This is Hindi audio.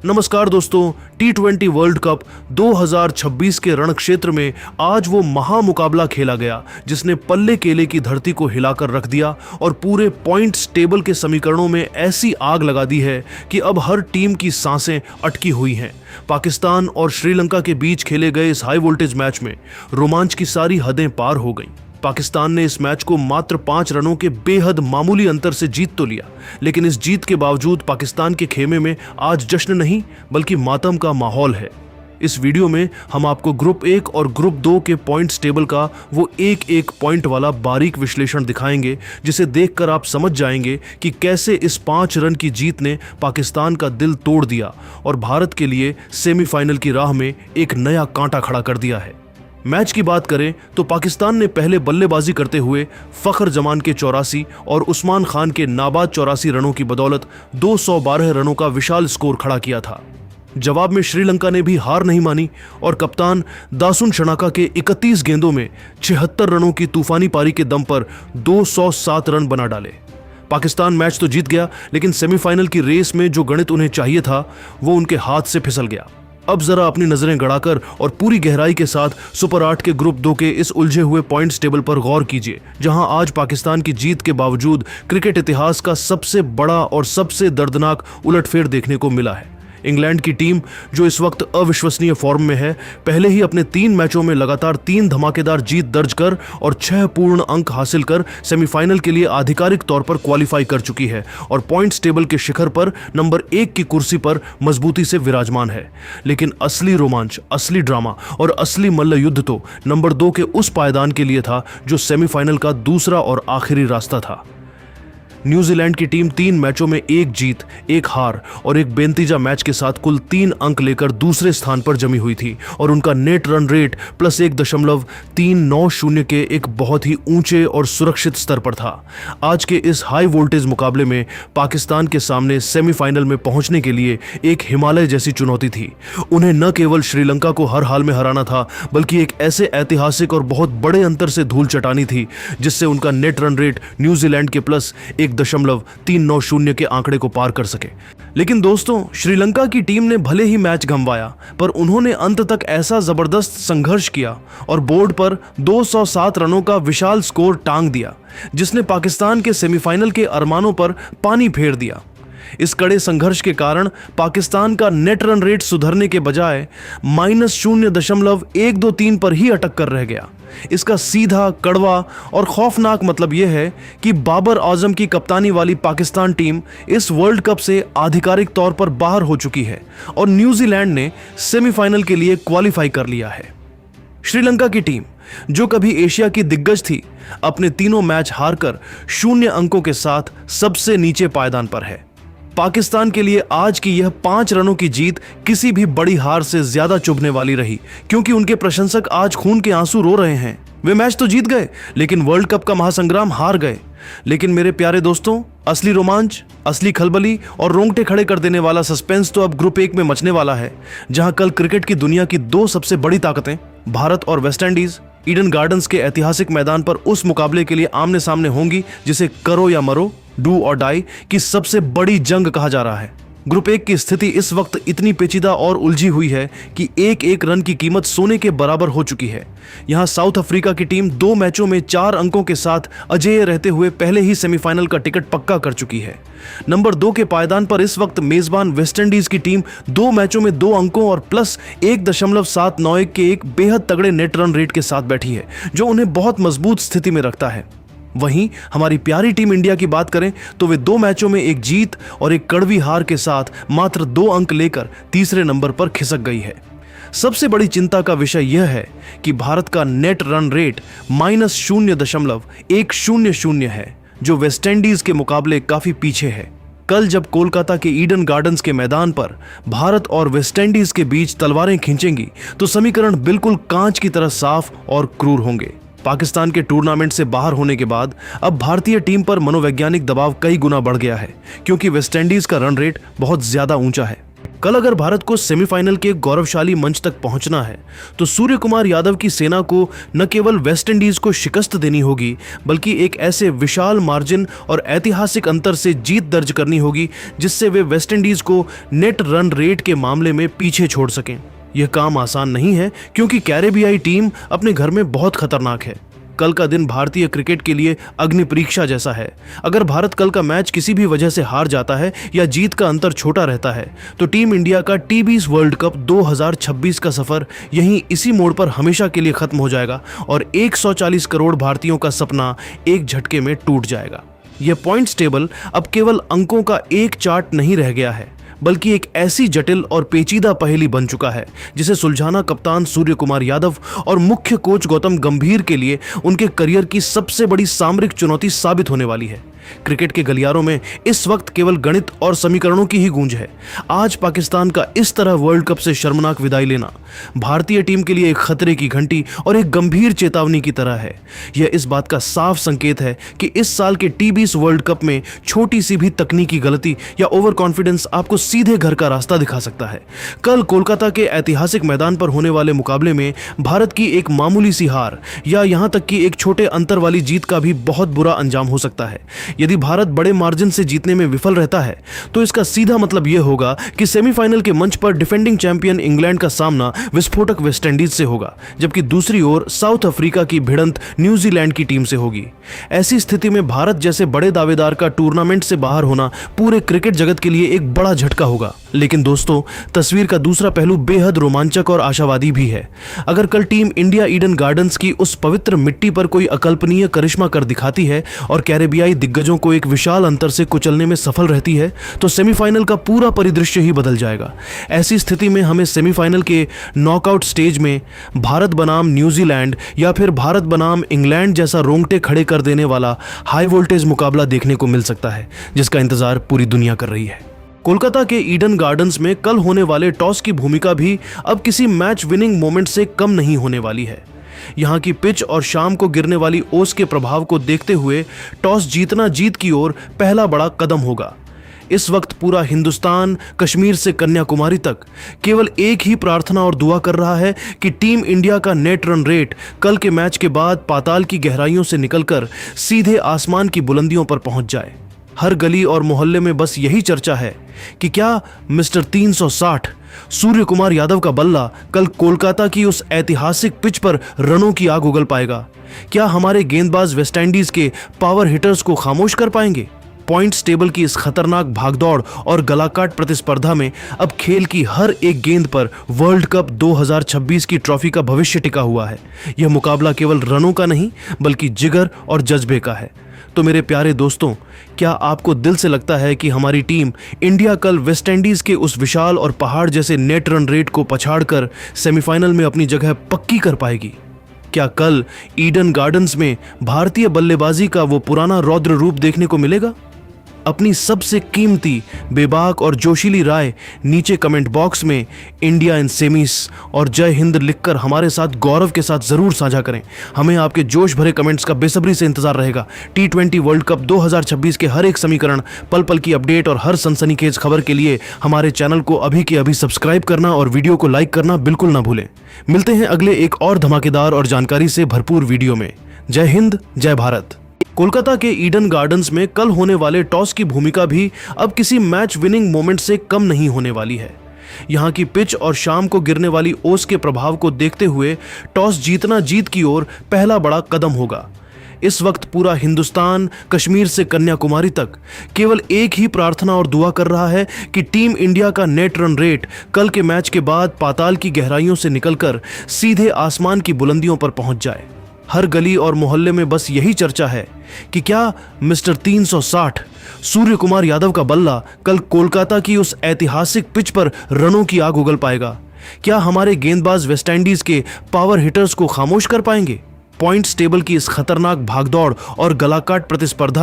नमस्कार दोस्तों, T20 वर्ल्ड कप 2026 के रणक्षेत्र में आज वो महामुकाबला खेला गया जिसने पल्ले केले की धरती को हिलाकर रख दिया और पूरे पॉइंट्स टेबल के समीकरणों में ऐसी आग लगा दी है कि अब हर टीम की सांसें अटकी हुई हैं। पाकिस्तान और श्रीलंका के बीच खेले गए इस हाई वोल्टेज मैच में रोमांच की सारी हदें पार हो गईं। पाकिस्तान ने इस मैच को मात्र 5 रनों के बेहद मामूली अंतर से जीत तो लिया, लेकिन इस जीत के बावजूद पाकिस्तान के खेमे में आज जश्न नहीं बल्कि मातम का माहौल है। इस वीडियो में हम आपको ग्रुप 1 और ग्रुप 2 के पॉइंट्स टेबल का वो एक एक पॉइंट वाला बारीक विश्लेषण दिखाएंगे, जिसे देखकर आप समझ जाएंगे कि कैसे इस 5 रन की जीत ने पाकिस्तान का दिल तोड़ दिया और भारत के लिए सेमीफाइनल की राह में एक नया कांटा खड़ा कर दिया है। मैच की बात करें तो पाकिस्तान ने पहले बल्लेबाजी करते हुए फखर जमान के 84 और उस्मान खान के नाबाद 84 रनों की बदौलत 212 रनों का विशाल स्कोर खड़ा किया था। जवाब में श्रीलंका ने भी हार नहीं मानी और कप्तान दासुन शनाका के 31 गेंदों में 76 रनों की तूफानी पारी के दम पर 207 रन बना डाले। पाकिस्तान मैच तो जीत गया, लेकिन सेमीफाइनल की रेस में जो गणित उन्हें चाहिए था वो उनके हाथ से फिसल गया। अब जरा अपनी नजरें गड़ाकर और पूरी गहराई के साथ सुपर 8 के ग्रुप 2 के इस उलझे हुए पॉइंट्स टेबल पर गौर कीजिए, जहां आज पाकिस्तान की जीत के बावजूद क्रिकेट इतिहास का सबसे बड़ा और सबसे दर्दनाक उलटफेर देखने को मिला है। इंग्लैंड की टीम, जो इस वक्त अविश्वसनीय फॉर्म में है, पहले ही अपने 3 मैचों में लगातार 3 धमाकेदार जीत दर्ज कर और 6 पूर्ण अंक हासिल कर सेमीफाइनल के लिए आधिकारिक तौर पर क्वालिफाई कर चुकी है और पॉइंट्स टेबल के शिखर पर नंबर 1 की कुर्सी पर मजबूती से विराजमान है। लेकिन असली रोमांच, असली ड्रामा और असली मल्ल युद्ध तो नंबर 2 के उस पायदान के लिए था जो सेमीफाइनल का दूसरा और आखिरी रास्ता था। न्यूजीलैंड की टीम 3 मैचों में 1 जीत, 1 हार और 1 बेनतीजा मैच के साथ कुल 3 अंक लेकर दूसरे स्थान पर जमी हुई थी और उनका नेट रन रेट +1.390 के एक बहुत ही ऊंचे और सुरक्षित स्तर पर था। आज के इस हाई वोल्टेज मुकाबले में पाकिस्तान के सामने सेमीफाइनल में पहुंचने के लिए एक हिमालय जैसी चुनौती थी। उन्हें न केवल श्रीलंका को हर हाल में हराना था, बल्कि एक ऐसे ऐतिहासिक और बहुत बड़े अंतर से धूल चटानी थी जिससे उनका नेट रन रेट न्यूजीलैंड के +1.390 के आंकड़े को पार कर सके। लेकिन दोस्तों, श्रीलंका की टीम ने भले ही मैच गंवाया, पर उन्होंने अंत तक ऐसा जबरदस्त संघर्ष किया और बोर्ड पर 207 रनों का विशाल स्कोर टांग दिया, जिसने पाकिस्तान के सेमीफाइनल के अरमानों पर पानी फेर दिया। इस कड़े संघर्ष के कारण पाकिस्तान का नेट रन रेट सुधरने के बजाय -0.123 पर ही अटक कर रह गया। इसका सीधा, कड़वा और खौफनाक मतलब यह है कि बाबर आजम की कप्तानी वाली पाकिस्तान टीम इस वर्ल्ड कप से आधिकारिक तौर पर बाहर हो चुकी है और न्यूजीलैंड ने सेमीफाइनल के लिए क्वालिफाई कर लिया है। श्रीलंका की टीम, जो कभी एशिया की दिग्गज थी, अपने तीनों मैच हारकर 0 अंकों के साथ सबसे नीचे पायदान पर है। पाकिस्तान के लिए आज की यह 5 रनों की जीत किसी भी बड़ी हार से ज्यादा चुभने वाली रही, क्योंकि उनके प्रशंसक आज खून के आंसू रो रहे हैं। वे मैच तो जीत गए, लेकिन वर्ल्ड कप का महासंग्राम हार गए। लेकिन मेरे प्यारे दोस्तों, असली रोमांच, असली खलबली और रोंगटे खड़े कर देने वाला सस्पेंस तो अब ग्रुप 1 में मचने वाला है, जहां कल क्रिकेट की दुनिया की 2 सबसे बड़ी ताकतें, भारत और वेस्टइंडीज, ईडन गार्डन्स के ऐतिहासिक मैदान पर उस मुकाबले के लिए आमने सामने होंगी जिसे करो या मरो, डू और डाई की सबसे बड़ी जंग कहा जा रहा है। ग्रुप 1 की स्थिति इस वक्त इतनी पेचीदा और उलझी हुई है कि एक रन की कीमत सोने के बराबर हो चुकी है। यहां साउथ अफ्रीका की टीम 2 मैचों में 4 अंकों के साथ अजेय रहते हुए पहले ही सेमीफाइनल का टिकट पक्का कर चुकी है। नंबर 2 के पायदान पर इस वक्त मेजबान वेस्टइंडीज की टीम 2 मैचों में 2 अंकों और +1.791 के एक बेहद तगड़े नेट रन रेट के साथ बैठी है, जो उन्हें बहुत मजबूत स्थिति में रखता है। वहीं हमारी प्यारी टीम इंडिया की बात करें तो वे 2 मैचों में 1 जीत और 1 कड़वी हार के साथ मात्र 2 अंक लेकर तीसरे नंबर पर खिसक गई है। सबसे बड़ी चिंता का विषय यह है कि भारत का नेट रन रेट -0.100 है, जो वेस्टइंडीज के मुकाबले काफी पीछे है। कल जब कोलकाता के ईडन गार्डन्स के मैदान पर भारत और वेस्टइंडीज के बीच तलवारें खींचेंगी तो समीकरण बिल्कुल कांच की तरह साफ और क्रूर होंगे। पाकिस्तान के टूर्नामेंट से बाहर होने के बाद अब भारतीय टीम पर मनोवैज्ञानिक दबाव कई गुना बढ़ गया है, क्योंकि वेस्टइंडीज का रन रेट बहुत ज्यादा ऊंचा है। कल अगर भारत को सेमीफाइनल के गौरवशाली मंच तक पहुंचना है तो सूर्य कुमार यादव की सेना को न केवल वेस्ट इंडीज को शिकस्त देनी होगी, बल्कि एक ऐसे विशाल मार्जिन और ऐतिहासिक अंतर से जीत दर्ज करनी होगी जिससे वे वेस्ट इंडीज को नेट रन रेट के मामले में पीछे छोड़ सकें। यह काम आसान नहीं है क्योंकि कैरेबियाई टीम अपने घर में बहुत खतरनाक है। कल का दिन भारतीय क्रिकेट के लिए अग्नि परीक्षा जैसा है। अगर भारत कल का मैच किसी भी वजह से हार जाता है या जीत का अंतर छोटा रहता है तो टीम इंडिया का टी20 वर्ल्ड कप 2026 का सफर यहीं इसी मोड़ पर हमेशा के लिए खत्म हो जाएगा और 140 करोड़ भारतीयों का सपना एक झटके में टूट जाएगा। यह पॉइंट्स टेबल अब केवल अंकों का एक चार्ट नहीं रह गया है, बल्कि एक ऐसी जटिल और पेचीदा पहेली बन चुका है जिसे सुलझाना कप्तान सूर्य कुमार यादव और मुख्य कोच गौतम गंभीर के लिए उनके करियर की सबसे बड़ी सामरिक चुनौती साबित होने वाली है। क्रिकेट के गलियारों में इस वक्त केवल गणित और समीकरणों की ही गूंज है। आज पाकिस्तान का इस तरह वर्ल्ड कप से शर्मनाक विदाई लेना भारतीय टीम के लिए एक खतरे की घंटी और एक गंभीर चेतावनी की तरह है। यह इस बात का साफ संकेत है कि इस साल के टी20 वर्ल्ड कप में छोटी सी भी तकनीकी गलती या ओवर कॉन्फिडेंस आपको सीधे घर का रास्ता दिखा सकता है। कल कोलकाता के ऐतिहासिक मैदान पर होने वाले मुकाबले में भारत की एक मामूली सी हार या यहां तक कि एक छोटे अंतर वाली जीत का भी बहुत बुरा अंजाम हो सकता है। यदि भारत बड़े मार्जिन से जीतने में विफल रहता है तो इसका सीधा मतलब यह होगा कि सेमीफाइनल के मंच पर डिफेंडिंग चैंपियन इंग्लैंड का सामना विस्फोटक वेस्टइंडीज से होगा, जबकि दूसरी ओर साउथ अफ्रीका की भिड़ंत न्यूजीलैंड की टीम से होगी। ऐसी स्थिति में भारत जैसे बड़े दावेदार का टूर्नामेंट से बाहर होना पूरे क्रिकेट जगत के लिए एक बड़ा झटका होगा। लेकिन दोस्तों, तस्वीर का दूसरा पहलू बेहद रोमांचक और आशावादी भी है। अगर कल टीम इंडिया ईडन गार्डन्स की उस पवित्र मिट्टी पर कोई अकल्पनीय करिश्मा कर दिखाती है और कैरेबियाई दिग्गजों को एक विशाल अंतर से कुचलने में सफल रहती है तो सेमीफाइनल का पूरा परिदृश्य ही बदल जाएगा। ऐसी स्थिति में हमें सेमीफाइनल के नॉकआउट स्टेज में भारत बनाम न्यूजीलैंड या फिर भारत बनाम इंग्लैंड जैसा रोंगटे खड़े कर देने वाला हाई वोल्टेज मुकाबला देखने को मिल सकता है, जिसका इंतजार पूरी दुनिया कर रही है। कोलकाता के ईडन गार्डन्स में कल होने वाले टॉस की भूमिका भी अब किसी मैच विनिंग मोमेंट से कम नहीं होने वाली है। यहाँ की पिच और शाम को गिरने वाली ओस के प्रभाव को देखते हुए टॉस जीतना जीत की ओर पहला बड़ा कदम होगा। इस वक्त पूरा हिंदुस्तान कश्मीर से कन्याकुमारी तक केवल एक ही प्रार्थना और दुआ कर रहा है कि टीम इंडिया का नेट रन रेट कल के मैच के बाद पाताल की गहराइयों से निकलकर सीधे आसमान की बुलंदियों पर पहुंच जाए। हर गली और मोहल्ले में बस यही चर्चा है कि क्या मिस्टर 360 सूर्य कुमार यादव का बल्ला कल कोलकाता की उस ऐतिहासिक पिच पर रनों की आग उगल पाएगा? क्या हमारे गेंदबाज वेस्टइंडीज के पावर हिटर्स को खामोश कर पाएंगे? पॉइंट्स टेबल की इस खतरनाक भागदौड़ और गलाकाट प्रतिस्पर्धा में अब खेल की हर एक गेंद पर वर्ल्ड कप 2026 की ट्रॉफी का भविष्य टिका हुआ है। यह मुकाबला केवल रनों का नहीं बल्कि जिगर और जज्बे का है। तो मेरे प्यारे दोस्तों, क्या आपको दिल से लगता है कि हमारी टीम इंडिया कल वेस्टइंडीज के उस विशाल और पहाड़ जैसे नेट रन रेट को पछाड़कर सेमीफाइनल में अपनी जगह पक्की कर पाएगी? क्या कल ईडन गार्डन्स में भारतीय बल्लेबाजी का वो पुराना रौद्र रूप देखने को मिलेगा? अपनी सबसे कीमती, बेबाक और जोशीली राय नीचे कमेंट बॉक्स में इंडिया इन सेमीज और जय हिंद लिखकर हमारे साथ गौरव के साथ जरूर साझा करें। हमें आपके जोश भरे कमेंट्स का बेसब्री से इंतजार रहेगा। टी20 वर्ल्ड कप 2026 के हर एक समीकरण, पल पल की अपडेट और हर सनसनीखेज खबर के लिए हमारे चैनल को अभी के अभी सब्सक्राइब करना और वीडियो को लाइक करना बिल्कुल ना भूलें। मिलते हैं अगले एक और धमाकेदार और जानकारी से भरपूर वीडियो में। जय हिंद, जय भारत। कोलकाता के ईडन गार्डन्स में कल होने वाले टॉस की भूमिका भी अब किसी मैच विनिंग मोमेंट से कम नहीं होने वाली है। यहाँ की पिच और शाम को गिरने वाली ओस के प्रभाव को देखते हुए टॉस जीतना जीत की ओर पहला बड़ा कदम होगा। इस वक्त पूरा हिंदुस्तान कश्मीर से कन्याकुमारी तक केवल एक ही प्रार्थना और दुआ कर रहा है कि टीम इंडिया का नेट रन रेट कल के मैच के बाद पाताल की गहराइयों से निकलकर सीधे आसमान की बुलंदियों पर पहुंच जाए। हर गली और मोहल्ले में बस यही चर्चा है कि क्या मिस्टर 360 सूर्य कुमार यादव का बल्ला कल कोलकाता की उस ऐतिहासिक पिच पर रनों की आग उगल पाएगा? क्या हमारे गेंदबाज वेस्टइंडीज के पावर हिटर्स को खामोश कर पाएंगे? पॉइंट्स टेबल की इस खतरनाक भागदौड़ और गलाकाट प्रतिस्पर्धा में